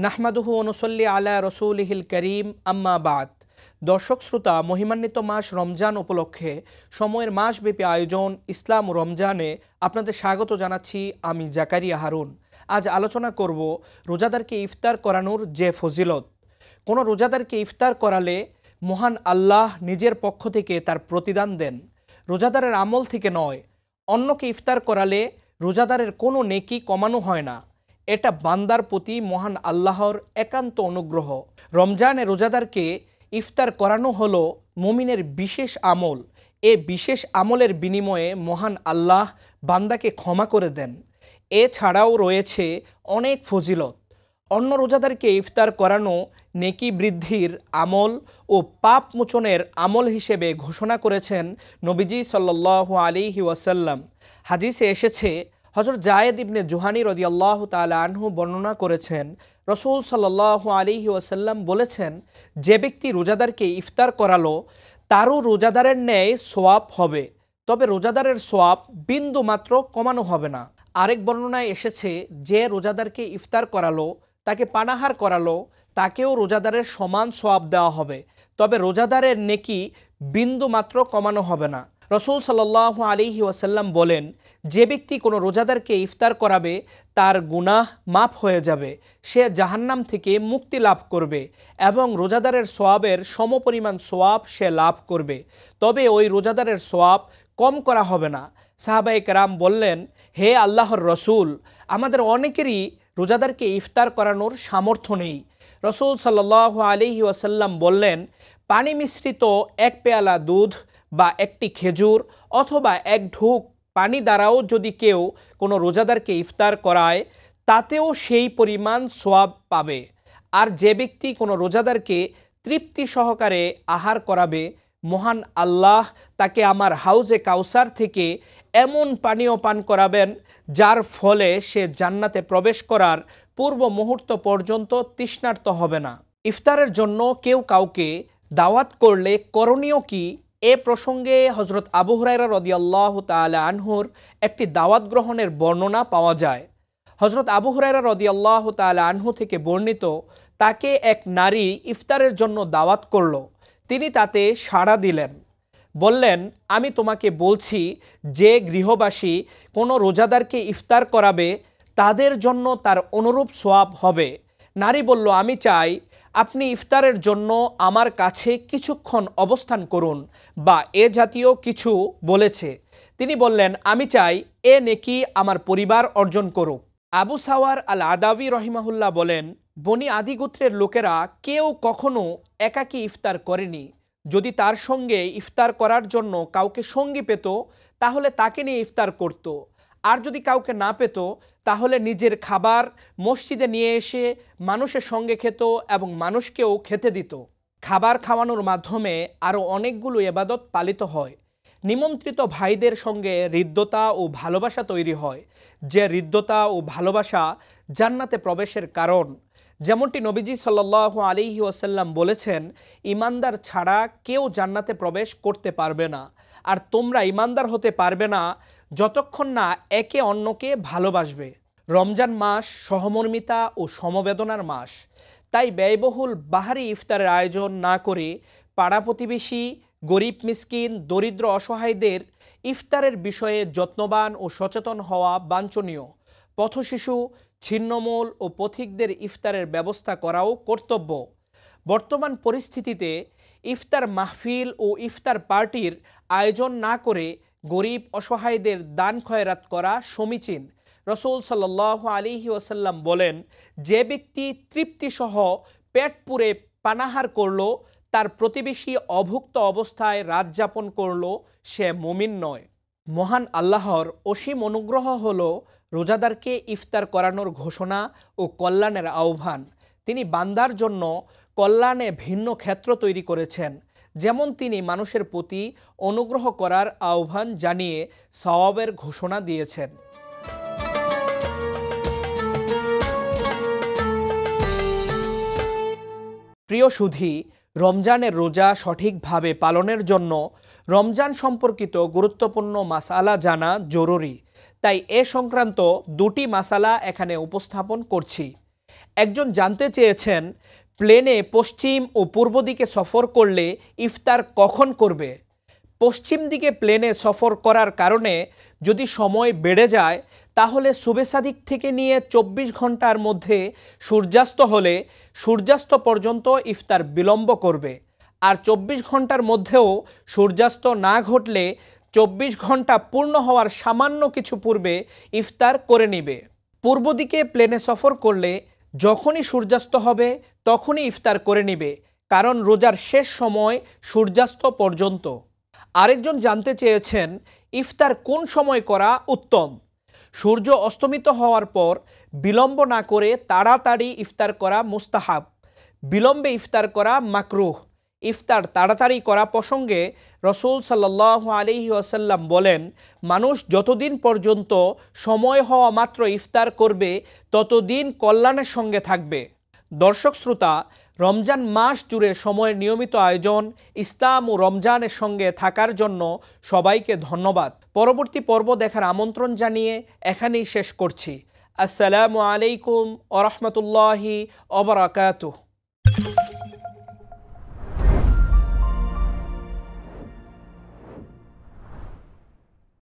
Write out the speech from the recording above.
নাহমাদুহু ওয়া নুসাল্লি আলা রাসূলিহিল কারীম আম্মা বাদ। দর্শক শ্রোতা, মহিমান্বিত মাস রমজান উপলক্ষে সময়ের মাসব্যাপী আয়োজন ইসলাম রমজানে আপনাদের স্বাগত জানাচ্ছি। আমি জাকারিয়া হারুন। আজ আলোচনা করব রোজাদারকে ইফতার করানোর যে ফজিলত। কোনো রোজাদারকে ইফতার করালে মহান আল্লাহ নিজের পক্ষ থেকে তার প্রতিদান দেন, রোজাদারের আমল থেকে নয়। অন্যকে ইফতার করালে রোজাদারের কোনো নেকি কমানো হয় না। এটা বান্দার প্রতি মহান আল্লাহর একান্ত অনুগ্রহ। রমজানে রোজাদারকে ইফতার করানো হলো মুমিনের বিশেষ আমল। এ বিশেষ আমলের বিনিময়ে মহান আল্লাহ বান্দাকে ক্ষমা করে দেন। এছাড়াও রয়েছে অনেক ফজিলত। অন্য রোজাদারকে ইফতার করানো নেকি বৃদ্ধির আমল ও পাপ মোচনের আমল হিসেবে ঘোষণা করেছেন নবীজি সাল্লাল্লাহু আলাইহি ওয়াসাল্লাম। হাদিসে এসেছে, হযরত জায়েদ ইবনে জুহানী রাদিয়াল্লাহু তাআলা আনহু বর্ণনা করেছেন, রাসূল সাল্লাল্লাহু আলাইহি ওয়াসাল্লাম বলেছেন, যে ব্যক্তি রোজাদারকে ইফতার করালো তারও রোজাদারের ন্যায় সওয়াব হবে, তবে রোজাদারের সওয়াব বিন্দু মাত্র কমানো হবে না। আরেক বর্ণনায় এসেছে, যে রোজাদারকে ইফতার করালো তাকে পানাহার করালো তাকেও রোজাদারের সমান সওয়াব দেওয়া হবে, তবে রোজাদারের নেকি বিন্দু মাত্র কমানো হবে না। রাসূল সাল্লাল্লাহু আলাইহি ওয়াসাল্লাম বলেন, যে ব্যক্তি কোনো রোজাদারকে ইফতার করাবে তার গুনাহ মাফ হয়ে যাবে, সে জাহান্নাম থেকে মুক্তি লাভ করবে এবং রোজাদারের সওয়াবের সমপরিমাণ সওয়াব সে লাভ করবে, তবে ওই রোজাদারের সওয়াব কম করা হবে না। সাহাবায়ে কেরাম বললেন, হে আল্লাহর রসুল, আমাদের অনেকেরই রোজাদারকে ইফতার করানোর সামর্থ্য নেই। রাসূল সাল্লাল্লাহু আলাইহি ওয়াসাল্লাম বললেন, পানি মিশ্রিত এক পেয়ালা দুধ বা একটি খেজুর অথবা এক ঢুক পানি দ্বারাও যদি কেউ কোনো রোজাদারকে ইফতার করায় তাতেও সেই পরিমাণ সওয়াব পাবে। আর যে ব্যক্তি কোনো রোজাদারকে তৃপ্তি সহকারে আহার করাবে, মহান আল্লাহ তাকে আমার হাউজে কাউসার থেকে এমন পানীয় পান করাবেন যার ফলে সে জান্নাতে প্রবেশ করার পূর্ব মুহূর্ত পর্যন্ত তৃষ্ণার্ত হবে না। ইফতারের জন্য কেউ কাউকে দাওয়াত করলে করণীয় কি, এ প্রসঙ্গে হযরত আবু হুরায়রা রাদিয়াল্লাহু তাআলা আনহুর একটি দাওয়াত গ্রহণের বর্ণনা পাওয়া যায়। হযরত আবু হুরায়রা রাদিয়াল্লাহু তাআলা আনহু থেকে বর্ণিত, তাকে এক নারী ইফতারের জন্য দাওয়াত করল। তিনি তাতে সাড়া দিলেন, বললেন, আমি তোমাকে বলছি, যে গৃহবাসী কোনো রোজাদারকে ইফতার করাবে তাদের জন্য তার অনুরূপ সওয়াব হবে। নারী বলল, আমি চাই আপনি ইফতারের জন্য আমার কাছে কিছুক্ষণ অবস্থান করুন, বা এ জাতীয় কিছু বলেছে। তিনি বললেন, আমি চাই এ নেকি আমার পরিবার অর্জন করুক। আবু সাওয়ার আল আদাবি রহিমাহুল্লাহ বলেন, বনি আদি গোত্রের লোকেরা কেউ কখনো একাকী ইফতার করেনি। যদি তার সঙ্গে ইফতার করার জন্য কাউকে সঙ্গী পেত তাহলে তাকে নিয়ে ইফতার করত, আর যদি কাউকে না পেত তাহলে নিজের খাবার মসজিদে নিয়ে এসে মানুষের সঙ্গে খেত এবং মানুষকেও খেতে দিত। খাবার খাওয়ানোর মাধ্যমে আরও অনেকগুলো ইবাদত পালিত হয়। নিমন্ত্রিত ভাইদের সঙ্গে হৃদ্যতা ও ভালোবাসা তৈরি হয়, যে হৃদ্যতা ও ভালোবাসা জান্নাতে প্রবেশের কারণ। যেমনটি নবীজি সাল্লাল্লাহু আলাইহি ওয়াসাল্লাম বলেছেন, ইমানদার ছাড়া কেউ জান্নাতে প্রবেশ করতে পারবে না, আর তোমরা ইমানদার হতে পারবে না যতক্ষণ না একে অন্যকে ভালোবাসবে। রমজান মাস সহমর্মিতা ও সমবেদনার মাস, তাই ব্যয়বহুল বাহারি ইফতারের আয়োজন না করে পাড়া প্রতিবেশী, গরিব মিসকিন, দরিদ্র অসহায়দের ইফতারের বিষয়ে যত্নবান ও সচেতন হওয়া বাঞ্ছনীয়। পথশিশু, ছিন্নমূল ও পথিকদের ইফতারের ব্যবস্থা করাও কর্তব্য। বর্তমান পরিস্থিতিতে ইফতার মাহফিল ও ইফতার পার্টির আয়োজন না করে গরিব অসহায়দের দান খয়রাত করা সমীচীন। রাসূল সাল্লাল্লাহু আলাইহি ওয়াসাল্লাম বলেন, যে ব্যক্তি তৃপ্তিসহ পেট পুরে পানাহার করল, তার প্রতিবেশী অভুক্ত অবস্থায় রাত যাপন করল, সে মুমিন নয়। মহান আল্লাহর অসীম অনুগ্রহ হল রোজাদারকে ইফতার করানোর ঘোষণা ও কল্যাণের আহ্বান। তিনি বান্দার জন্য কল্যাণে ভিন্ন ক্ষেত্র তৈরি করেছেন, যেমন তিনি মানুষের প্রতি অনুগ্রহ করার আহ্বান জানিয়ে সওয়াবের ঘোষণা দিয়েছেন। প্রিয় সুধী, রমজানের রোজা সঠিকভাবে পালনের জন্য রমজান সম্পর্কিত গুরুত্বপূর্ণ মাসালা জানা জরুরি। তাই এ সংক্রান্ত দুটি মাসালা এখানে উপস্থাপন করছি। একজন জানতে চেয়েছেন, প্লেনে পশ্চিম ও পূর্ব দিকে সফর করলে ইফতার কখন করবে? পশ্চিম দিকে প্লেনে সফর করার কারণে যদি সময় বেড়ে যায়, তাহলে সুবে সাদিক থেকে নিয়ে 24 ঘন্টার মধ্যে সূর্যাস্ত হলে সূর্যাস্ত পর্যন্ত ইফতার বিলম্ব করবে। আর 24 ঘন্টার মধ্যেও সূর্যাস্ত না ঘটলে 24 ঘন্টা পূর্ণ হওয়ার সামান্য কিছু পূর্বে ইফতার করে নেবে। পূর্ব দিকে প্লেনে সফর করলে যখনই সূর্যাস্ত হবে তখনই ইফতার করে নেবে, কারণ রোজার শেষ সময় সূর্যাস্ত পর্যন্ত। আরেকজন জানতে চেয়েছেন, ইফতার কোন সময় করা উত্তম? সূর্য অস্তমিত হওয়ার পর বিলম্ব না করে তাড়াতাড়ি ইফতার করা মুস্তাহাব, বিলম্বে ইফতার করা মাকরুহ। ইফতার তাড়াতাড়ি করা প্রসঙ্গে রসুল সাল্লাল্লাহু আলাইহি ওয়াসাল্লাম বলেন, মানুষ যতদিন পর্যন্ত সময় হওয়া মাত্র ইফতার করবে ততদিন কল্যাণের সঙ্গে থাকবে। দর্শক শ্রোতা, রমজান মাস জুড়ে সময়ের নিয়মিত আয়োজন, ইসলাম ও রমজানের সঙ্গে থাকার জন্য সবাইকে ধন্যবাদ। পরবর্তী পর্ব দেখার আমন্ত্রণ জানিয়ে এখানেই শেষ করছি। আসসালামু আলাইকুম ওয়া রাহমাতুল্লাহি ওয়া বারাকাতুহু।